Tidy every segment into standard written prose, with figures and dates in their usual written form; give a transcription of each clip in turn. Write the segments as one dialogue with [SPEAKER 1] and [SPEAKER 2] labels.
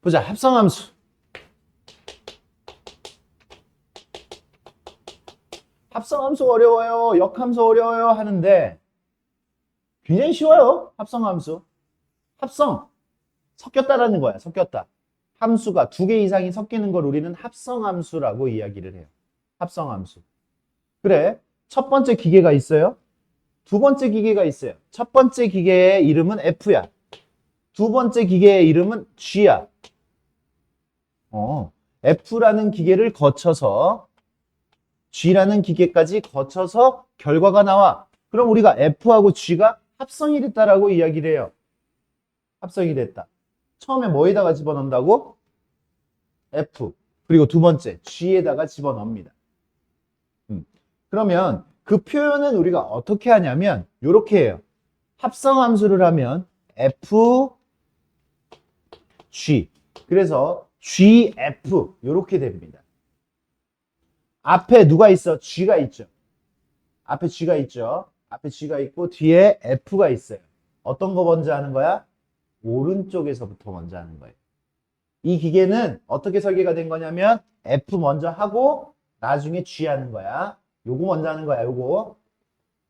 [SPEAKER 1] 보자. 합성함수. 합성함수 어려워요. 역함수 어려워요. 하는데 굉장히 쉬워요. 합성함수. 합성. 섞였다라는 거야. 섞였다. 함수가 두 개 이상이 섞이는 걸 우리는 합성함수라고 이야기를 해요. 합성함수. 그래. 첫 번째 기계가 있어요. 두 번째 기계가 있어요. 첫 번째 기계의 이름은 F야. 두 번째 기계의 이름은 G야. F라는 기계를 거쳐서 G라는 기계까지 거쳐서 결과가 나와. 그럼 우리가 F하고 G가 합성이 됐다라고 이야기를 해요. 합성이 됐다. 처음에 뭐에다가 집어넣는다고? F. 그리고 두 번째 G에다가 집어넣습니다. 그러면 그 표현은 우리가 어떻게 하냐면 이렇게 해요. 합성함수를 하면 F, G. 그래서 GF 이렇게 됩니다. 앞에 누가 있어? G가 있죠. 앞에 G가 있죠. 앞에 G가 있고 뒤에 F가 있어요. 어떤 거 먼저 하는 거야? 오른쪽에서부터 먼저 하는 거예요. 이 기계는 어떻게 설계가 된 거냐면 F 먼저 하고 나중에 G 하는 거야. 요거 먼저 하는 거야. 요거.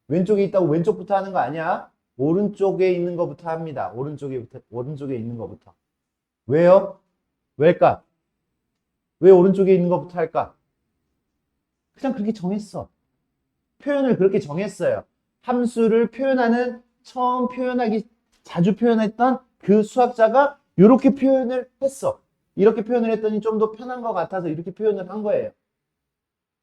[SPEAKER 1] 왼쪽에 있다고 왼쪽부터 하는 거 아니야. 오른쪽에 있는 거부터 합니다. 오른쪽에 있는 거부터. 왜요? 왜일까? 왜 오른쪽에 있는 거부터 할까? 그냥 그렇게 정했어. 표현을 그렇게 정했어요. 함수를 표현하는 처음 표현하기 자주 표현했던 그 수학자가 이렇게 표현을 했어. 이렇게 표현을 했더니 좀 더 편한 것 같아서 이렇게 표현을 한 거예요.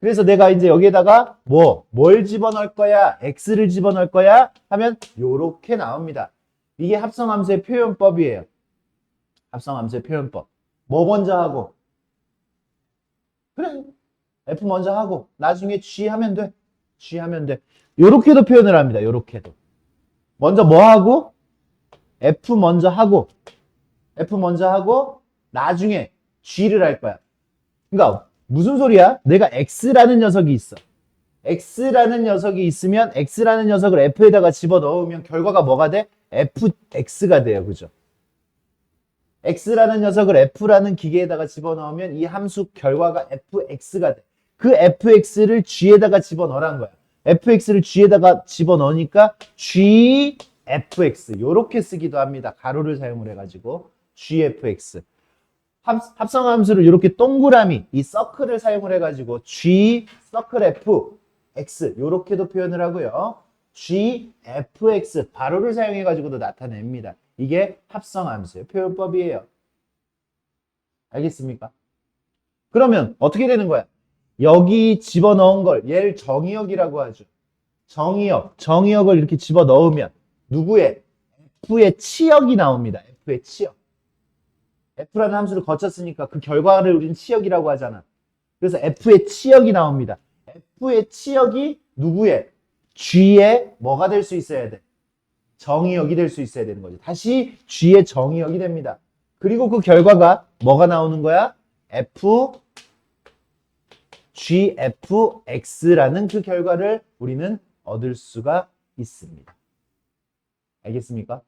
[SPEAKER 1] 그래서 내가 이제 여기에다가 뭘 집어넣을 거야? x를 집어넣을 거야? 하면 이렇게 나옵니다. 이게 합성함수의 표현법이에요. 합성함수의 표현법. 뭐 먼저 하고? 그래. F 먼저 하고 나중에 G 하면 돼. G 하면 돼. 요렇게도 표현을 합니다. 요렇게도. 먼저 뭐 하고? F 먼저 하고 나중에 G를 할 거야. 그러니까 무슨 소리야? 내가 X라는 녀석이 있어. X라는 녀석이 있으면 X라는 녀석을 F에다가 집어넣으면 결과가 뭐가 돼? FX가 돼요. 그죠? X라는 녀석을 F라는 기계에다가 집어넣으면 이 함수 결과가 FX가 돼. 그 FX를 G에다가 집어넣으라는 거야. FX를 G에다가 집어넣으니까 GFX 요렇게 쓰기도 합니다. 가로를 사용을 해가지고 GFX 합성함수를 이렇게 동그라미 이 서클을 사용을 해가지고 G 서클 F X 요렇게도 표현을 하고요. GFX 바로를 사용해가지고도 나타냅니다. 이게 합성함수의 표현법이에요. 알겠습니까? 그러면 어떻게 되는 거야? 여기 집어넣은 걸 얘를 정의역이라고 하죠. 정의역을 이렇게 집어넣으면 누구의? F의 치역이 나옵니다. F의 치역. F라는 함수를 거쳤으니까 그 결과를 우리는 치역이라고 하잖아. 그래서 F의 치역이 나옵니다. F의 치역이 누구의? G의 뭐가 될 수 있어야 돼? 정의역이 될 수 있어야 되는 거죠. 다시 G의 정의역이 됩니다. 그리고 그 결과가 뭐가 나오는 거야? GFX라는 그 결과를 우리는 얻을 수가 있습니다. 알겠습니까?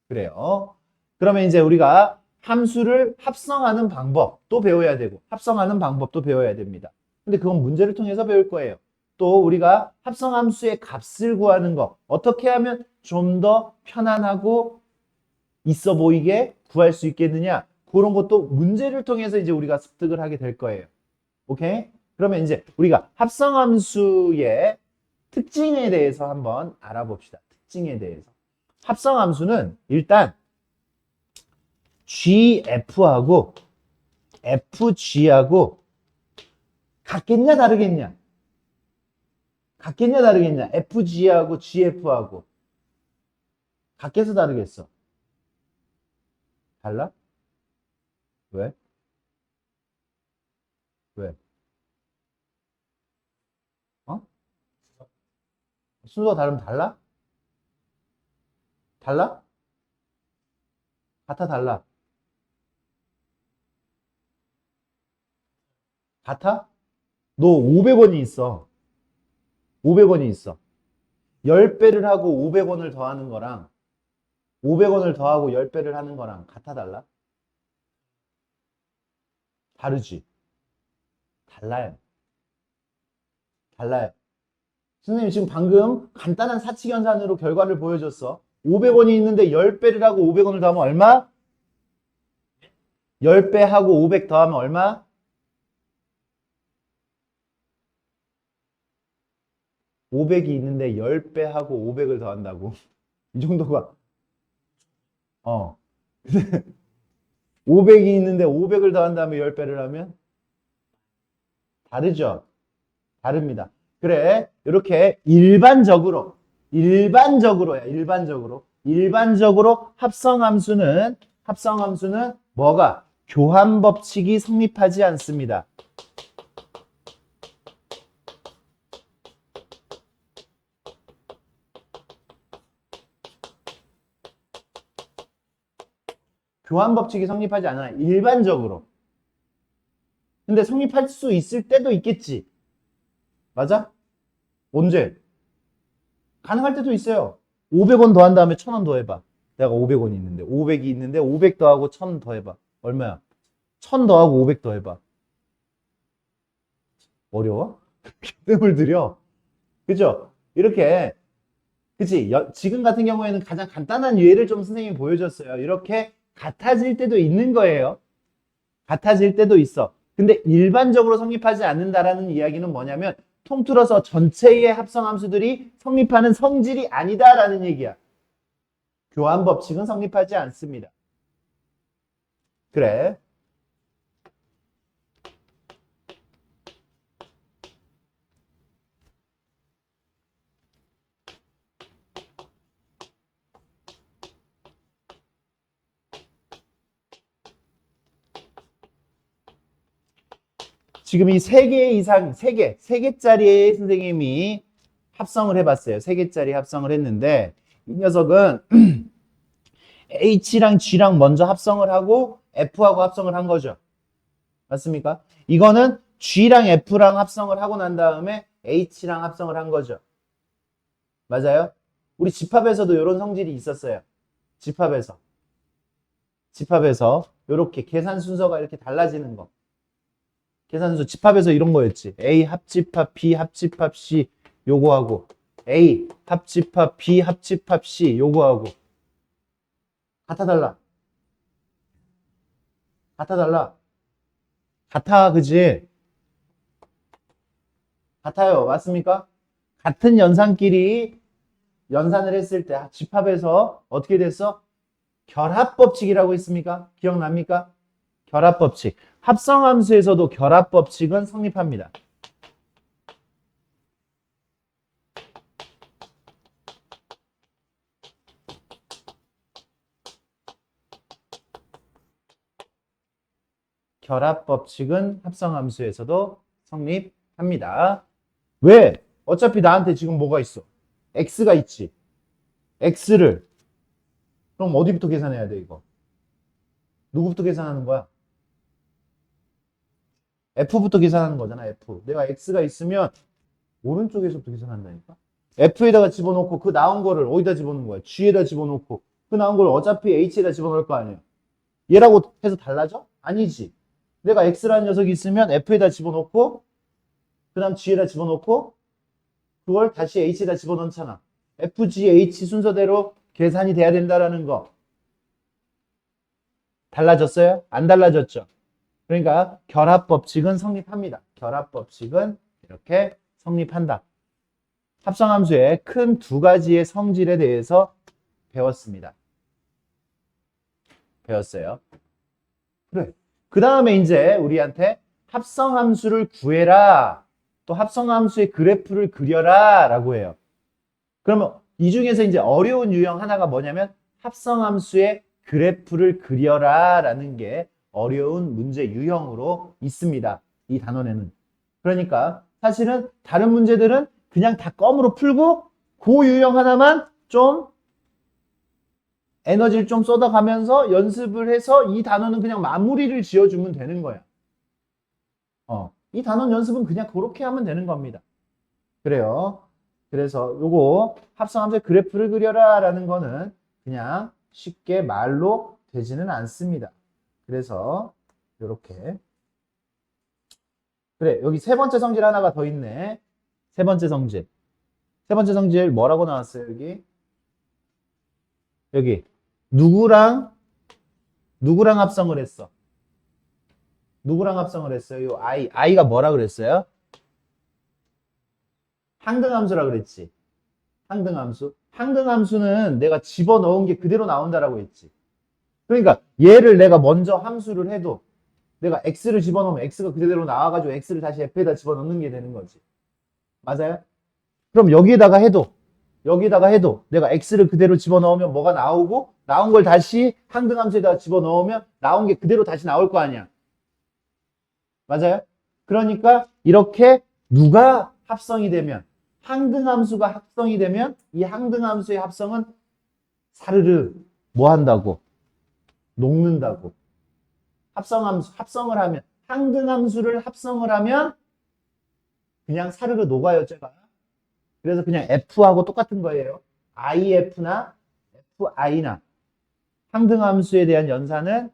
[SPEAKER 1] 그래요. 그러면 이제 우리가 함수를 합성하는 방법도 배워야 되고 합성하는 방법도 배워야 됩니다. 근데 그건 문제를 통해서 배울 거예요. 또 우리가 합성함수의 값을 구하는 거 어떻게 하면 좀 더 편안하고 있어 보이게 구할 수 있겠느냐 그런 것도 문제를 통해서 이제 우리가 습득을 하게 될 거예요. 오케이? 그러면 이제 우리가 합성함수의 특징에 대해서 한번 알아봅시다. 특징에 대해서. 합성함수는 일단 GF하고 FG하고 같겠냐 다르겠냐? 같겠냐 다르겠냐? FG하고 GF하고 같겠어 다르겠어? 달라? 왜? 왜? 어? 순서가 다르면 달라? 달라? 같아 달라? 같아? 너 500원이 있어. 500원이 있어. 10배를 하고 500원을 더하는 거랑 500원을 더하고 10배를 하는 거랑 같아 달라? 다르지? 달라요. 달라요. 선생님 지금 방금 간단한 사칙연산으로 결과를 보여줬어. 500원이 있는데 10배를 하고 500원을 더하면 얼마? 10배 하고 500 더하면 얼마? 500이 있는데 10배 하고 500을 더한다고. 이 정도가 500이 있는데 500을 더한 다음에 10배를 하면 다르죠? 다릅니다. 그래, 이렇게 일반적으로 합성함수는 뭐가? 교환 법칙이 성립하지 않습니다. 교환 법칙이 성립하지 않아요. 일반적으로. 근데 성립할 수 있을 때도 있겠지. 맞아? 언제? 가능할 때도 있어요. 500원 더한 다음에 1000원 더해봐. 내가 500원이 있는데 500이 있는데 500 더하고 1000 더해봐. 얼마야? 1000 더하고 500 더해봐. 어려워? 뜸을 들여. 그죠? 이렇게 그치? 지금 같은 경우에는 가장 간단한 예를 좀 선생님이 보여줬어요. 이렇게 같아질 때도 있는 거예요. 같아질 때도 있어. 근데 일반적으로 성립하지 않는다라는 이야기는 뭐냐면 통틀어서 전체의 합성함수들이 성립하는 성질이 아니다라는 얘기야. 교환 법칙은 성립하지 않습니다. 그래. 지금 이 3개 이상, 3개짜리 선생님이 합성을 해봤어요. 3개짜리 합성을 했는데 이 녀석은 H랑 G랑 먼저 합성을 하고 F하고 합성을 한 거죠. 맞습니까? 이거는 G랑 F랑 합성을 하고 난 다음에 H랑 합성을 한 거죠. 맞아요? 우리 집합에서도 이런 성질이 있었어요. 집합에서 이렇게 계산 순서가 이렇게 달라지는 거. 계산 순서 집합에서 이런 거였지. A 합집합, B 합집합, C 요거하고 A 합집합, B 합집합, C 요거하고 같아 달라? 같아 달라? 같아, 그지? 같아요. 맞습니까? 같은 연산끼리 연산을 했을 때 집합에서 어떻게 됐어? 결합법칙이라고 했습니까? 기억납니까? 결합법칙. 합성함수에서도 결합법칙은 성립합니다. 결합법칙은 합성함수에서도 성립합니다. 왜? 어차피 나한테 지금 뭐가 있어? x가 있지. x를 그럼 어디부터 계산해야 돼 이거? 누구부터 계산하는 거야? f부터 계산하는 거잖아. f. 내가 x가 있으면 오른쪽에서부터 계산한다니까? f에다가 집어넣고 그 나온 거를 어디다 집어넣는 거야? g에다 집어넣고 그 나온 걸 어차피 h에다 집어넣을 거 아니야. 얘라고 해서 달라져? 아니지. 내가 x라는 녀석이 있으면 f에다 집어넣고 그 다음 g에다 집어넣고 그걸 다시 h에다 집어넣잖아. f, g, h 순서대로 계산이 돼야 된다라는 거. 달라졌어요? 안 달라졌죠? 그러니까 결합법칙은 성립합니다. 결합법칙은 이렇게 성립한다. 합성함수의 큰 2가지의 성질에 대해서 배웠습니다. 배웠어요. 그래. 그 다음에 이제 우리한테 합성함수를 구해라. 또 합성함수의 그래프를 그려라. 라고 해요. 그러면 이 중에서 이제 어려운 유형 하나가 뭐냐면 합성함수의 그래프를 그려라. 라는 게 어려운 문제 유형으로 있습니다. 이 단원에는. 그러니까 사실은 다른 문제들은 그냥 다 껌으로 풀고 그 유형 하나만 좀 에너지를 좀 쏟아가면서 연습을 해서 이 단원은 그냥 마무리를 지어주면 되는 거야. 이 단원 연습은 그냥 그렇게 하면 되는 겁니다. 그래요. 그래서 요거 합성함수의 그래프를 그려라 라는 거는 그냥 쉽게 말로 되지는 않습니다. 그래서 이렇게 그래, 여기 세 번째 성질 하나가 더 있네. 세 번째 성질. 세 번째 성질 뭐라고 나왔어요, 여기? 여기. 누구랑 합성을 했어? 누구랑 합성을 했어요? 요 i가 뭐라 그랬어요? 항등함수라 그랬지. 항등함수. 항등함수는 내가 집어넣은 게 그대로 나온다라고 했지. 그러니까 얘를 내가 먼저 함수를 해도 내가 x를 집어넣으면 x가 그대로 나와가지고 x를 다시 f에다 집어넣는 게 되는 거지. 맞아요? 그럼 여기다가 해도 내가 x를 그대로 집어넣으면 뭐가 나오고 나온 걸 다시 항등함수에다 집어넣으면 나온 게 그대로 다시 나올 거 아니야. 맞아요? 그러니까 이렇게 누가 합성이 되면 항등함수가 합성이 되면 이 항등함수의 합성은 사르르 뭐 한다고? 녹는다고. 합성을 하면 항등함수를 합성을 하면 그냥 사르르 녹아요, 제가. 그래서 그냥 F하고 똑같은 거예요. IF나 FI나 항등함수에 대한 연산은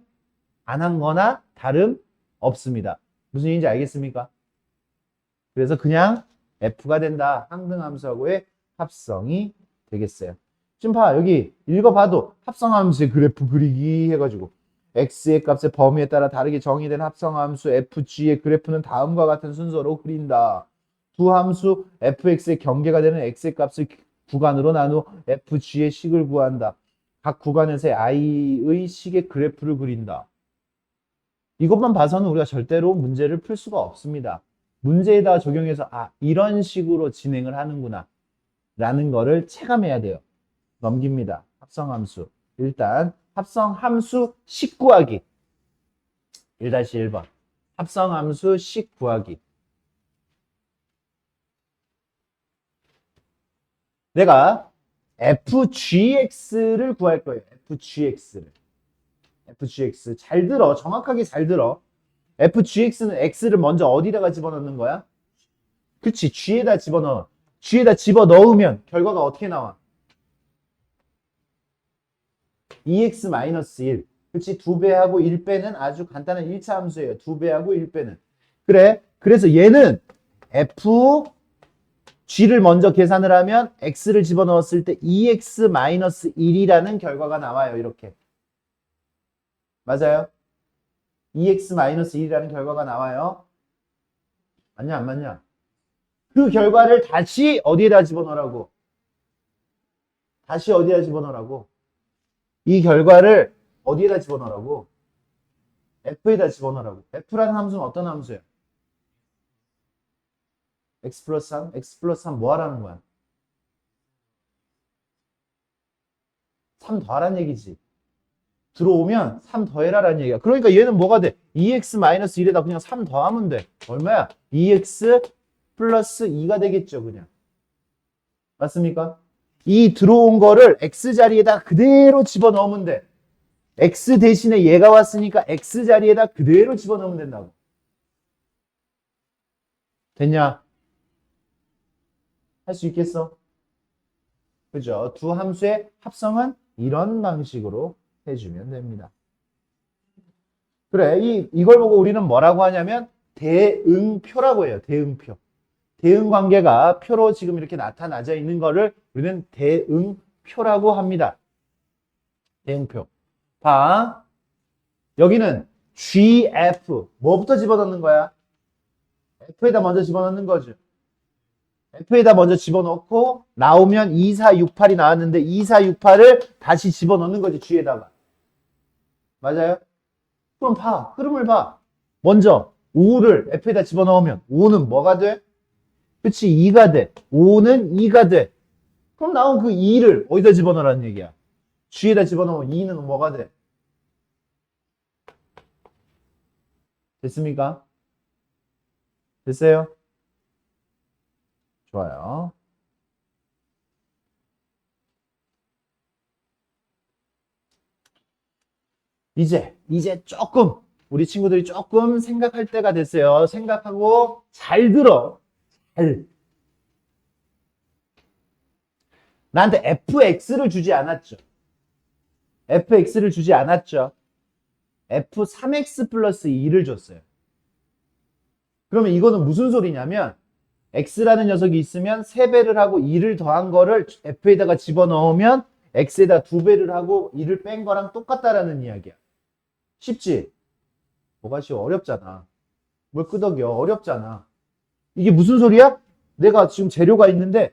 [SPEAKER 1] 안 한 거나 다름 없습니다. 무슨 얘기인지 알겠습니까? 그래서 그냥 F가 된다. 항등함수하고의 합성이 되겠어요. 지금 봐. 여기 읽어봐도 합성함수의 그래프 그리기 해가지고 x의 값의 범위에 따라 다르게 정의된 합성함수 fg의 그래프는 다음과 같은 순서로 그린다. 두 함수 fx의 경계가 되는 x의 값을 구간으로 나누어 fg의 식을 구한다. 각 구간에서의 i의 식의 그래프를 그린다. 이것만 봐서는 우리가 절대로 문제를 풀 수가 없습니다. 문제에다 적용해서 이런 식으로 진행을 하는구나 라는 거를 체감해야 돼요. 넘깁니다. 합성함수. 일단 합성함수 식 구하기. 1-1번. 합성함수 식 구하기. 내가 fgx를 구할 거예요. fgx. 잘 들어. 정확하게 잘 들어. fgx는 x를 먼저 어디다가 집어넣는 거야? 그치. g에다 집어넣어. g에다 집어넣으면 결과가 어떻게 나와? 2x-1. 그치. 2배하고 1배는 아주 간단한 1차 함수예요. 2배하고 1배는. 그래. 그래서 얘는 fg를 먼저 계산을 하면 x를 집어넣었을 때 2x-1이라는 결과가 나와요. 이렇게. 맞아요? 2x-1이라는 결과가 나와요. 맞냐, 안 맞냐? 그 결과를 다시 어디에다 집어넣으라고? 이 결과를 어디에다 집어넣으라고? f에다 집어넣으라고. f라는 함수는 어떤 함수예요? x 플러스 3? x 플러스 3 뭐 하라는 거야? 3 더하라는 얘기지. 들어오면 3 더해라라는 얘기야. 그러니까 얘는 뭐가 돼? 2x-1에다 그냥 3 더하면 돼. 얼마야? 2x 플러스 2가 되겠죠, 그냥. 맞습니까? 이 들어온 거를 x 자리에다 그대로 집어넣으면 돼. x 대신에 얘가 왔으니까 x 자리에다 그대로 집어넣으면 된다고. 됐냐? 할 수 있겠어? 그죠? 두 함수의 합성은 이런 방식으로 해주면 됩니다. 그래, 이걸 보고 우리는 뭐라고 하냐면 대응표라고 해요. 대응표. 대응 관계가 표로 지금 이렇게 나타나져 있는 거를 우리는 대응표라고 합니다. 대응표. 봐. 여기는 GF. 뭐부터 집어넣는 거야? F에다 먼저 집어넣는 거죠. F에다 먼저 집어넣고 나오면 2468이 나왔는데 2468을 다시 집어넣는 거지, G에다가. 맞아요? 그럼 봐. 흐름을 봐. 먼저 5를 F에다 집어넣으면 5는 뭐가 돼? 그치, 2가 돼. 5는 2가 돼. 그럼 나온 그 2를 어디다 집어넣으라는 얘기야? G에다 집어넣으면 2는 뭐가 돼? 됐습니까? 됐어요? 좋아요. 이제 조금 우리 친구들이 조금 생각할 때가 됐어요. 생각하고 잘 들어. 나한테 fx를 주지 않았죠. fx를 주지 않았죠. f3x 플러스 2를 줬어요. 그러면 이거는 무슨 소리냐면 x라는 녀석이 있으면 3배를 하고 2를 더한 거를 f에다가 집어넣으면 x에다 2배를 하고 2를 뺀 거랑 똑같다라는 이야기야. 쉽지? 뭐가 쉬워? 어렵잖아. 뭘 끄덕여? 어렵잖아. 이게 무슨 소리야? 내가 지금 재료가 있는데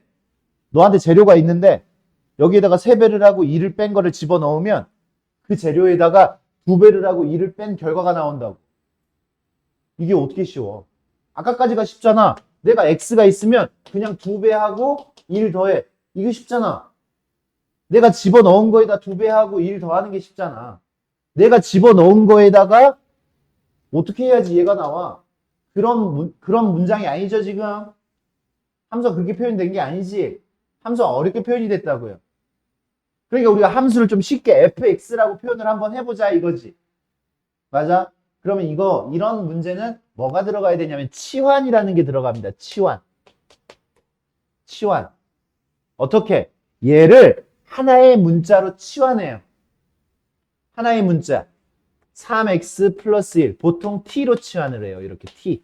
[SPEAKER 1] 너한테 재료가 있는데 여기에다가 3배를 하고 2를 뺀 거를 집어넣으면 그 재료에다가 2배를 하고 2를 뺀 결과가 나온다고. 이게 어떻게 쉬워? 아까까지가 쉽잖아. 내가 x가 있으면 그냥 2배하고 1 더해. 이게 쉽잖아. 내가 집어넣은 거에다 2배하고 1 더하는 게 쉽잖아. 내가 집어넣은 거에다가 어떻게 해야지 얘가 나와? 그런 문장이 아니죠, 지금? 함수가 그렇게 표현된 게 아니지. 함수가 어렵게 표현이 됐다고요. 그러니까 우리가 함수를 좀 쉽게 fx라고 표현을 한번 해보자 이거지. 맞아? 그러면 이런 문제는 뭐가 들어가야 되냐면 치환이라는 게 들어갑니다. 치환. 치환. 어떻게? 얘를 하나의 문자로 치환해요. 하나의 문자. 3x 플러스 1. 보통 t로 치환을 해요. 이렇게 t.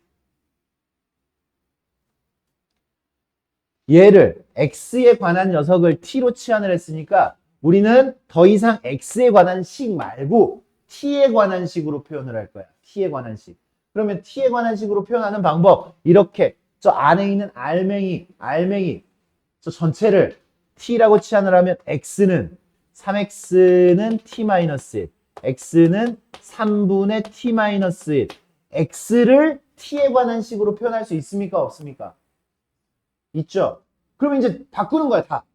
[SPEAKER 1] 얘를 x에 관한 녀석을 t로 치환을 했으니까 우리는 더 이상 x에 관한 식 말고 t에 관한 식으로 표현을 할 거야. t에 관한 식. 그러면 t에 관한 식으로 표현하는 방법. 이렇게 저 안에 있는 알맹이 저 전체를 t라고 치환을 하면 x는 3x는 t-1, x는 3분의 t-1, x를 t에 관한 식으로 표현할 수 있습니까? 없습니까? 있죠? 그러면 이제 바꾸는 거야, 다.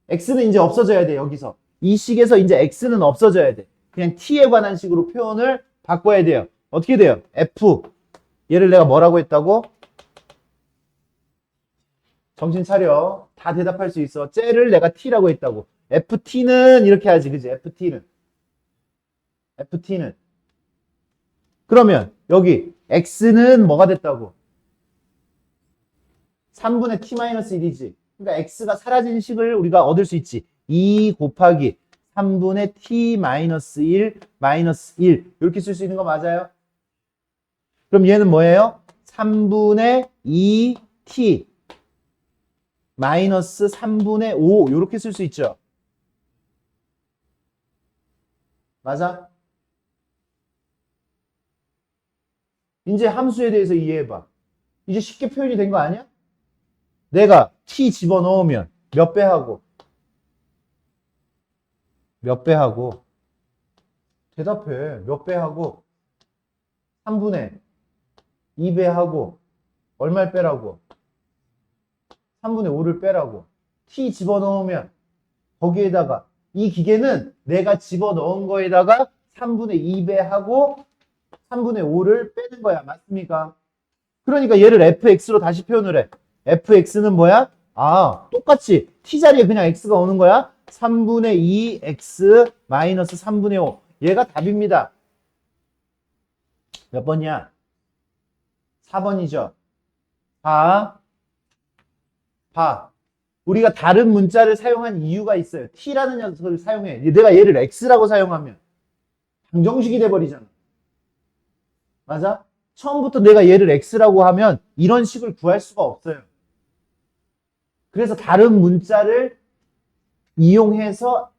[SPEAKER 1] x는 이제 없어져야 돼, 여기서. 이 식에서 이제 x는 없어져야 돼. 그냥 t에 관한 식으로 표현을 바꿔야 돼요. 어떻게 돼요? f. 얘를 내가 뭐라고 했다고? 정신 차려. 다 대답할 수 있어. 쟤를 내가 t라고 했다고. ft는 이렇게 하지, 그지? ft는. 그러면 여기 x는 뭐가 됐다고? 3분의 t-1이지. 그러니까 x가 사라진 식을 우리가 얻을 수 있지. 2 곱하기 3분의 t-1 마이너스 1 이렇게 쓸 수 있는 거 맞아요? 그럼 얘는 뭐예요? 3분의 2t 마이너스 3분의 5 이렇게 쓸 수 있죠. 맞아? 이제 함수에 대해서 이해해봐. 이제 쉽게 표현이 된 거 아니야? 내가 t 집어넣으면 몇 배 하고 대답해. 몇 배 하고 3분의 2배 하고 얼마를 빼라고? 3분의 5를 빼라고. t 집어넣으면 거기에다가 이 기계는 내가 집어넣은 거에다가 3분의 2배 하고 3분의 5를 빼는 거야. 맞습니까? 그러니까 얘를 fx로 다시 표현을 해. fx는 뭐야? 아, 똑같이 t 자리에 그냥 x가 오는 거야. 3분의 2x 마이너스 3분의 5. 얘가 답입니다. 몇 번이야? 4번이죠. 봐. 우리가 다른 문자를 사용한 이유가 있어요. t라는 녀석을 사용해. 내가 얘를 x라고 사용하면 방정식이 돼버리잖아. 맞아? 처음부터 내가 얘를 x라고 하면 이런 식을 구할 수가 없어요. 그래서 다른 문자를 이용해서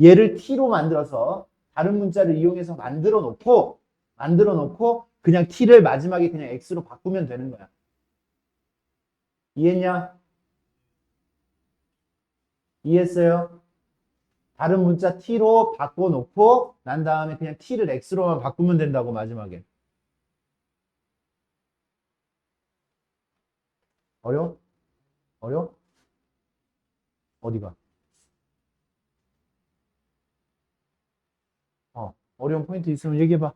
[SPEAKER 1] 얘를 t로 만들어서 다른 문자를 이용해서 만들어 놓고 그냥 t를 마지막에 그냥 x로 바꾸면 되는 거야. 이해했냐? 이해했어요? 다른 문자 t로 바꿔놓고 난 다음에 그냥 t를 x로만 바꾸면 된다고 마지막에. 어려워? 어려워? 어디가? 어려운 포인트 있으면 얘기해봐.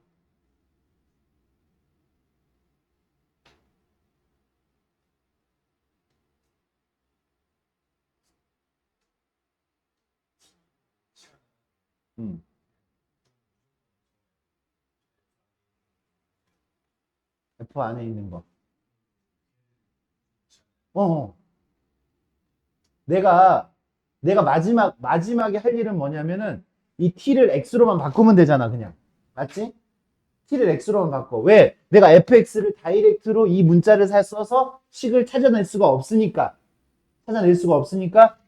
[SPEAKER 1] F 안에 있는 거. 어. 내가 마지막에 할 일은 뭐냐면은 이 t를 x로만 바꾸면 되잖아, 그냥. 맞지? t를 x로만 바꿔. 왜? 내가 fx를 다이렉트로 이 문자를 써서 식을 찾아낼 수가 없으니까.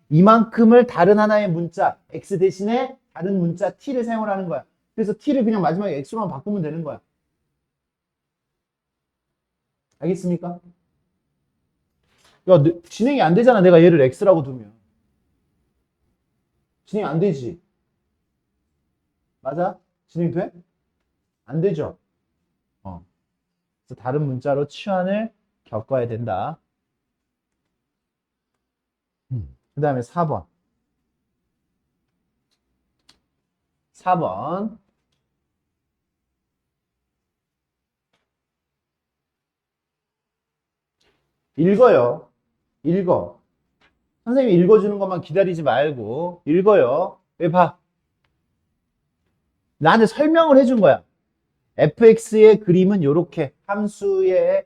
[SPEAKER 1] 이만큼을 다른 하나의 문자 x 대신에 다른 문자 t를 사용을 하는 거야. 그래서 t를 그냥 마지막에 x로만 바꾸면 되는 거야. 알겠습니까? 야, 진행이 안 되잖아. 내가 얘를 x라고 두면. 진행이 안 되지. 맞아? 진행돼? 안 되죠? 그래서 다른 문자로 치환을 겪어야 된다. 그 다음에 4번. 4번. 읽어요. 읽어. 선생님이 읽어주는 것만 기다리지 말고 읽어요. 왜 봐. 나한테 설명을 해준 거야. fx의 그림은 이렇게 함수의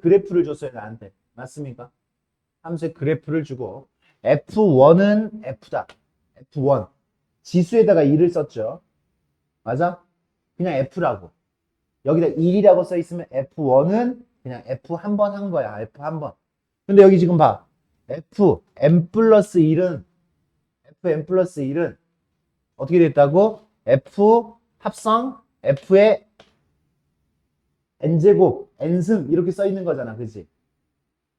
[SPEAKER 1] 그래프를 줬어요. 나한테. 맞습니까? 함수의 그래프를 주고 f1은 f다. f1. 지수에다가 1을 썼죠. 맞아? 그냥 f라고. 여기다 1이라고 써 있으면 f1은 그냥 f 한 번 한 거야. f 한 번. 근데 여기 지금 봐. fn 플러스 1은 어떻게 됐다고? f 합성 f의 n제곱 n승 이렇게 써 있는 거잖아. 그치?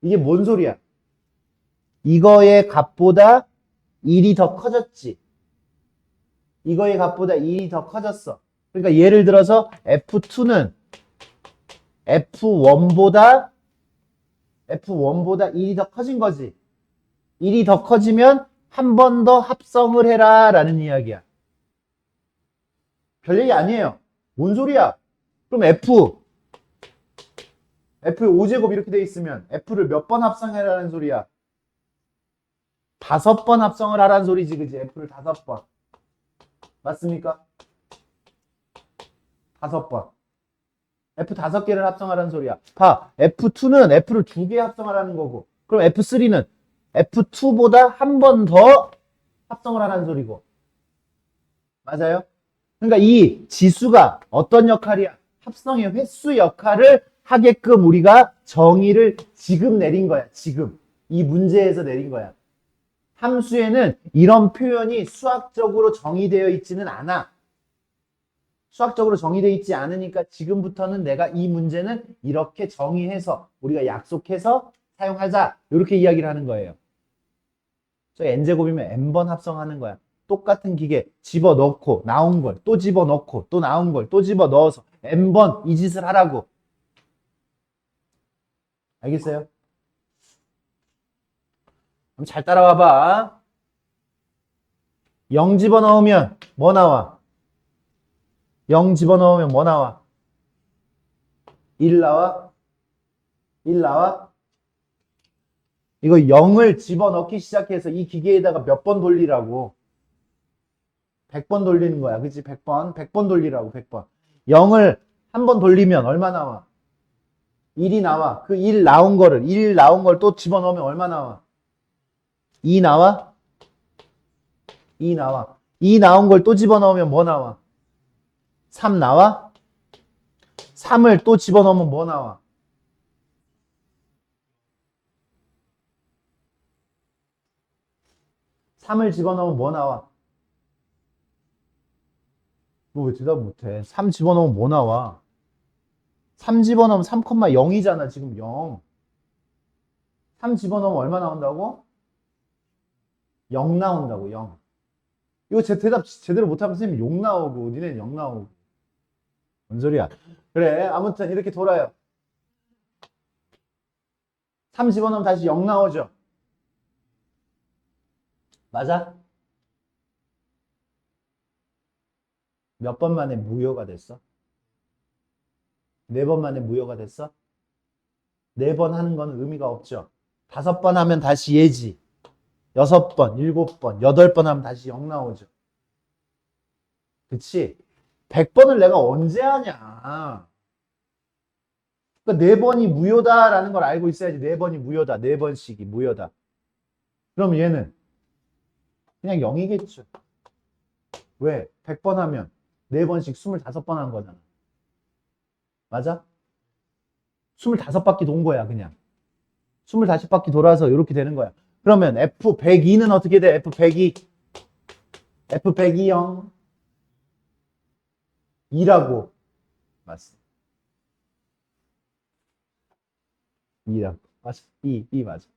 [SPEAKER 1] 이게 뭔 소리야? 이거의 값보다 1이 더 커졌지. 이거의 값보다 1이 더 커졌어. 그러니까 예를 들어서 f2는 F1보다 1이 더 커진 거지. 1이 더 커지면 한 번 더 합성을 해라 라는 이야기야. 별 얘기 아니에요. 뭔 소리야? 그럼 F의 5제곱 이렇게 돼 있으면 F를 몇 번 합성해라는 소리야? 5번 합성을 하라는 소리지, 그지? F를 5번. 맞습니까? 5번. F 5개를 합성하라는 소리야. 봐. F2는 F를 2개 합성하라는 거고. 그럼 F3는 F2보다 한 번 더 합성을 하라는 소리고. 맞아요? 그러니까 이 지수가 어떤 역할이야? 합성의 횟수 역할을 하게끔 우리가 정의를 지금 내린 거야. 지금. 이 문제에서 내린 거야. 함수에는 이런 표현이 수학적으로 정의되어 있지는 않아. 수학적으로 정의되어 있지 않으니까 지금부터는 내가 이 문제는 이렇게 정의해서 우리가 약속해서 사용하자. 이렇게 이야기를 하는 거예요. 저 n제곱이면 n번 합성하는 거야. 똑같은 기계 집어넣고 나온 걸 또 집어넣고 또 나온 걸 또 집어넣어서 n번 이 짓을 하라고. 알겠어요? 그럼 잘 따라와 봐. 0 집어넣으면 뭐 나와? 0 집어넣으면 뭐 나와? 1 나와? 1 나와? 이거 0을 집어넣기 시작해서 이 기계에다가 몇 번 돌리라고? 100번 돌리는 거야. 그치? 100번. 100번 돌리라고. 100번. 0을 한 번 돌리면 얼마 나와? 1이 나와. 그 1 나온 걸 또 집어넣으면 얼마 나와? 2 나와? 2 나와. 2 나온 걸 또 집어넣으면 뭐 나와? 3 나와? 3을 또 집어넣으면 뭐 나와? 3을 집어넣으면 뭐 나와? 너 왜 대답 못해? 3 집어넣으면 뭐 나와? 3 집어넣으면 3,0이잖아, 지금 0. 3 집어넣으면 얼마 나온다고? 0 나온다고, 0. 이거 제 대답 제대로 못하면 선생님 욕 나오고, 니네는 0 나오고. 뭔 소리야? 그래, 아무튼 이렇게 돌아요. 3 집어넣으면 다시 0 나오죠? 맞아? 몇 번 만에 무효가 됐어? 4번 만에 무효가 됐어? 4번 하는 건 의미가 없죠. 5번 하면 다시 예지. 6번, 7번, 8번 하면 다시 0 나오죠. 그치? 100번을 내가 언제 하냐. 그러니까 4번이 무효다라는 걸 알고 있어야지. 4번이 무효다. 4번씩이 무효다. 그럼 얘는 그냥 0이겠죠. 왜? 100번 하면 4번씩 25번 한 거잖아. 맞아? 25바퀴 돈 거야, 그냥. 25바퀴 돌아서 이렇게 되는 거야. 그러면 F102는 어떻게 돼? F102. F102 0. 2라고. 맞습니다. 2라고. 맞아. 2 맞아.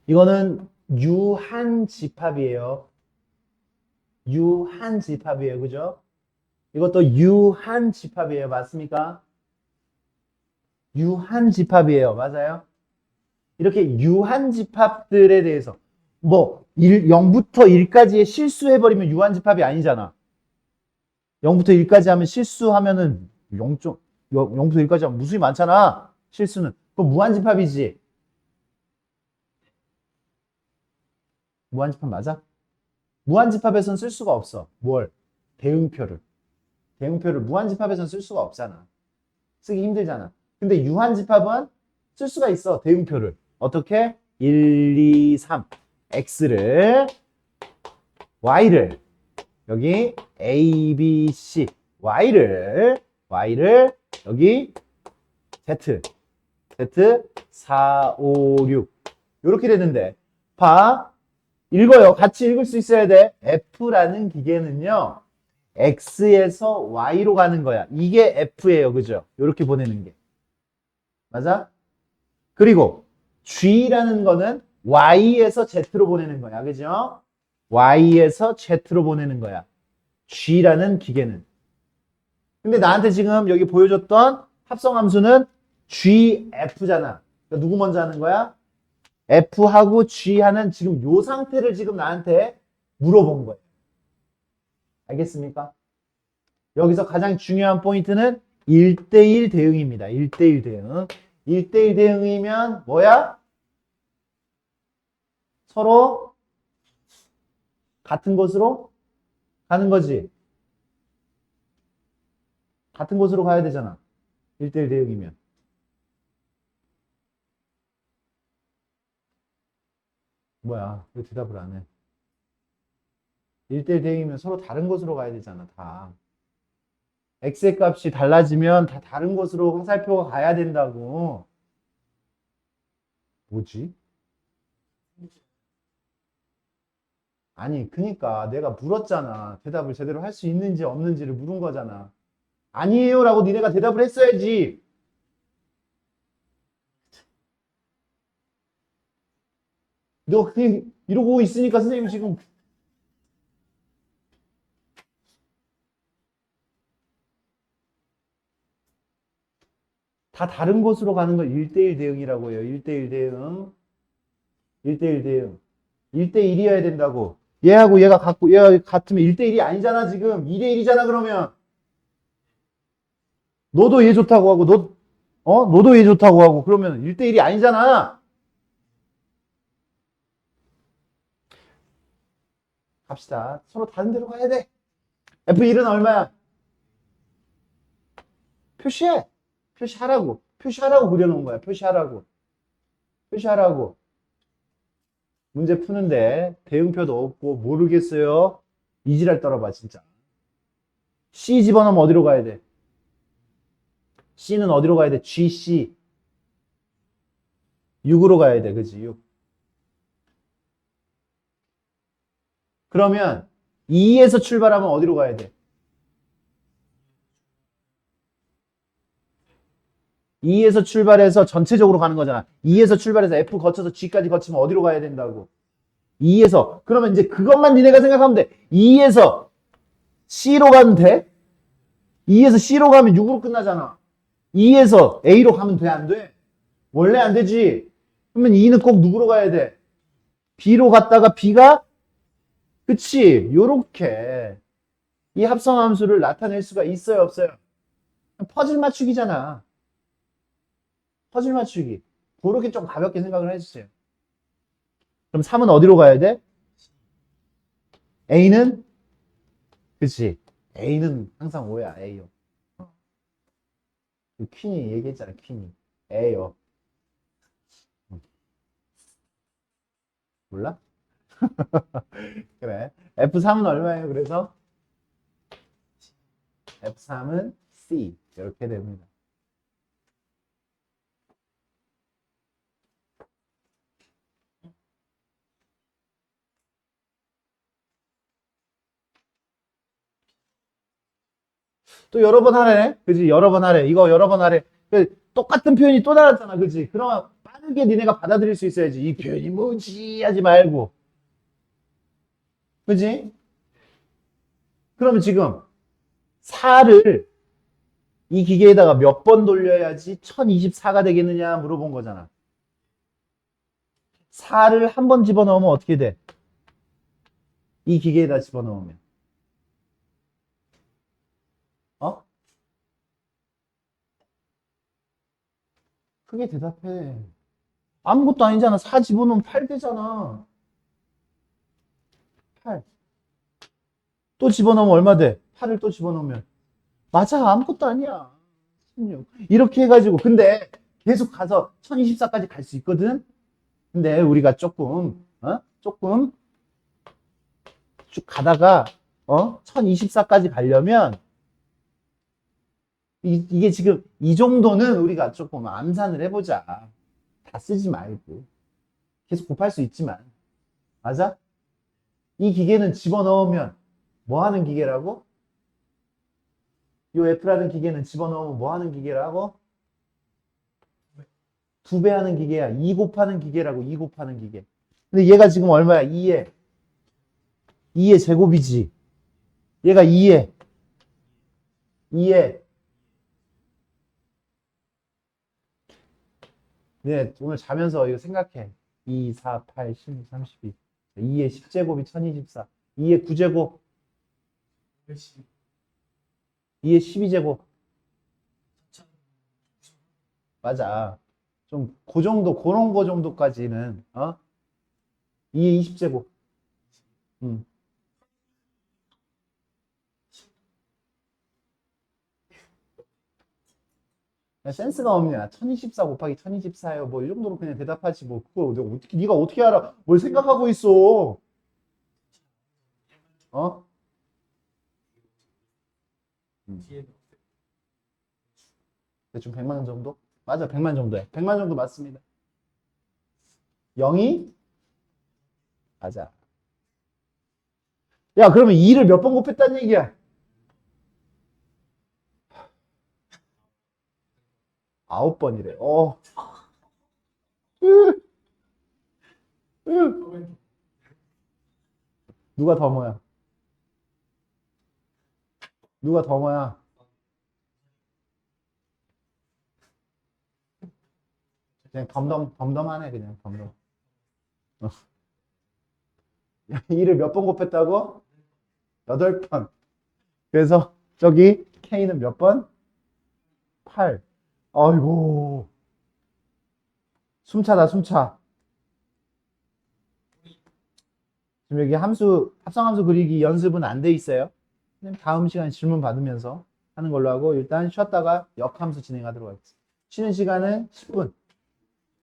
[SPEAKER 1] 이거는 유한집합이에요. 유한집합이에요. 그죠? 이것도 유한집합이에요. 맞습니까? 유한집합이에요. 맞아요? 이렇게 유한집합들에 대해서 뭐 0부터 1까지의 실수해버리면 유한집합이 아니잖아. 0부터 1까지 하면 실수하면은 0부터 1까지 하면 무수히 많잖아. 실수는. 그럼 무한집합이지. 무한집합 맞아? 무한집합에서는 쓸 수가 없어. 뭘? 대응표를. 대응표를 무한집합에서는 쓸 수가 없잖아. 쓰기 힘들잖아. 근데 유한집합은 쓸 수가 있어. 대응표를. 어떻게? 1, 2, 3. X를, Y를, 여기 A, B, C. Y를, 여기 Z. Z, 4, 5, 6. 이렇게 되는데. 봐. 읽어요. 같이 읽을 수 있어야 돼. F라는 기계는요. X에서 Y로 가는 거야. 이게 F예요. 그죠? 이렇게 보내는 게. 맞아? 그리고 G라는 거는 Y에서 Z로 보내는 거야. 그죠? Y에서 Z로 보내는 거야. G라는 기계는. 근데 나한테 지금 여기 보여줬던 합성함수는 GF잖아. 그러니까 누구 먼저 하는 거야? F하고 G 하는 지금 요 상태를 지금 나한테 물어본 거예요. 알겠습니까? 여기서 가장 중요한 포인트는 1대1 대응입니다. 1대1 대응. 1대1 대응이면 뭐야? 서로 같은 곳으로 가는 거지. 같은 곳으로 가야 되잖아. 1대1 대응이면. 뭐야? 왜 대답을 안 해? 1대1 대응이면 서로 다른 곳으로 가야 되잖아, 다. x의 값이 달라지면 다 다른 곳으로 화살표가 가야 된다고. 뭐지? 아니, 그니까 내가 물었잖아. 대답을 제대로 할 수 있는지 없는지를 물은 거잖아. 아니에요 라고 니네가 대답을 했어야지. 너 그냥 이러고 있으니까 선생님 지금 다 다른 곳으로 가는 걸 1대1 대응이라고 해요. 1대1 대응. 1대1 대응. 1대1이어야 된다고. 얘하고 얘가 같으면 1대1이 아니잖아, 지금. 2대1이잖아, 그러면. 너도 얘 좋다고 하고, 너도 얘 좋다고 하고, 그러면 1대1이 아니잖아. 갑시다. 서로 다른 데로 가야 돼. F1은 얼마야? 표시해. 표시하라고. 표시하라고 그려놓은 거야. 표시하라고. 표시하라고. 문제 푸는데 대응표도 없고 모르겠어요. 이지랄 떨어봐 진짜. C 집어넣으면 어디로 가야 돼? C는 어디로 가야 돼? GC. 6으로 가야 돼. 그치? 6. 그러면 2에서 출발하면 어디로 가야 돼? 2에서 출발해서 전체적으로 가는 거잖아. 2에서 출발해서 F 거쳐서 G까지 거치면 어디로 가야 된다고? 2에서. 그러면 이제 그것만 니네가 생각하면 돼. 2에서 C로 가면 돼? 2에서 C로 가면 6으로 끝나잖아. 2에서 A로 가면 돼? 안 돼? 원래 안 되지. 그러면 2는 꼭 누구로 가야 돼? B로 갔다가 B가 그치? 요렇게 이 합성함수를 나타낼 수가 있어요, 없어요? 퍼즐 맞추기잖아. 퍼즐 맞추기. 그렇게 좀 가볍게 생각을 해주세요. 그럼 3은 어디로 가야 돼? A는 그치? A는 항상 O야, A요. 퀸이 얘기했잖아, 퀸이. A요. 몰라? 그래. F3은 얼마예요, 그래서? F3은 C. 이렇게 됩니다. 또 여러 번 하래. 그지? 여러 번 하래. 이거 여러 번 하래. 똑같은 표현이 또 나왔잖아. 그지? 그러면 빠르게 니네가 받아들일 수 있어야지. 이 표현이 뭐지? 하지 말고. 그지? 그러면 지금 4를 이 기계에다가 몇 번 돌려야지 1024가 되겠느냐 물어본 거잖아. 4를 한 번 집어넣으면 어떻게 돼? 이 기계에다 집어넣으면. 어? 크게 대답해. 아무것도 아니잖아. 4 집어넣으면 8 되잖아. 8. 또 집어넣으면 얼마 돼? 8을 또 집어넣으면. 맞아. 아무것도 아니야. 16. 이렇게 해가지고. 근데 계속 가서 1024까지 갈 수 있거든? 근데 우리가 조금 쭉 가다가, 1024까지 가려면, 이게 지금 이 정도는 우리가 조금 암산을 해보자. 다 쓰지 말고. 계속 곱할 수 있지만. 맞아? 이 기계는 집어넣으면 뭐 하는 기계라고? 요 F라는 기계는 집어넣으면 뭐 하는 기계라고? 2배 하는 기계야. 2 곱하는 기계라고, 2 곱하는 기계. 근데 얘가 지금 얼마야? 2의 제곱이지. 얘가 2의 네, 오늘 자면서 이거 생각해. 2, 4, 8, 16, 32. 2의 10제곱이 1024. 2의 9제곱. 2의 12제곱. 맞아. 좀, 그 정도, 그런 거 정도까지는, 2의 20제곱. 음. 센스가 없냐. 1024 곱하기 1024예요. 뭐, 이 정도로 그냥 대답하지. 뭐, 그거 네가 어떻게 알아? 뭘 생각하고 있어? 어? 대충 100만 정도? 맞아, 100만 정도야. 100만 정도 맞습니다. 0이? 맞아. 야, 그러면 2를 몇 번 곱했다는 얘기야? 9번이래. 누가 더 뭐야? 누가 더 뭐야? 그냥 덤덤하네, 그냥 덤덤. 어. 2를 몇 번 곱했다고? 8번. 그래서 저기 K는 몇 번? 8. 아이고. 숨차다, 숨차. 지금 여기 합성함수 그리기 연습은 안 돼 있어요. 그냥 다음 시간 질문 받으면서 하는 걸로 하고 일단 쉬었다가 역함수 진행하도록 하겠습니다. 쉬는 시간은 10분.